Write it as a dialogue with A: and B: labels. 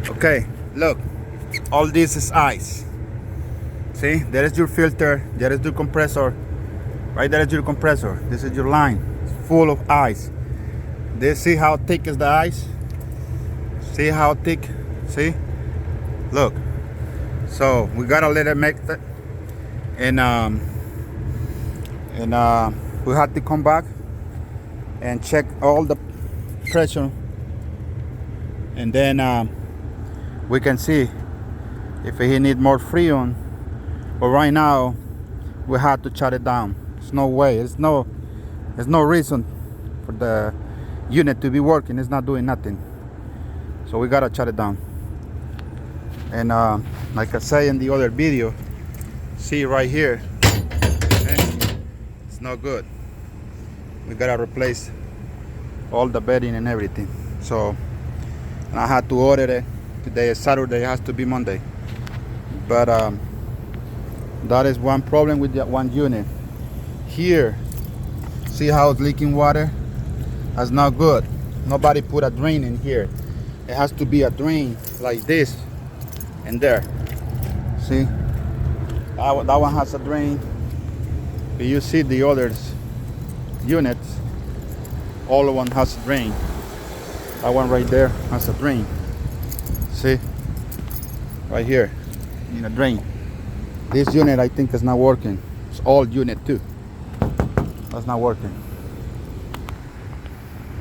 A: Okay, look, all this is ice. See, there is your filter, there is your compressor. Right there is your compressor. This is your line. It's full of ice. See how thick is the ice? See how thick? See? Look. So we gotta let it make that, and we have to come back and check all the pressure, and then we can see if he need more freon. But right now we have to shut it down. There's no way. There's no reason for the unit to be working. It's not doing nothing. So we gotta shut it down. And like I say in the other video, see right here, okay? It's not good. We gotta replace all the bedding and everything. So, and I had to order it. Today is Saturday. It has to be Monday. But that is one problem with that one unit. Here, see how it's leaking water? That's not good. Nobody put a drain in here. It has to be a drain like this and there. See? That one has a drain. But you see the others units, all of one has a drain. That one right there has a drain. See? Right here, in a drain. This unit I think is not working. It's old unit too. That's not working.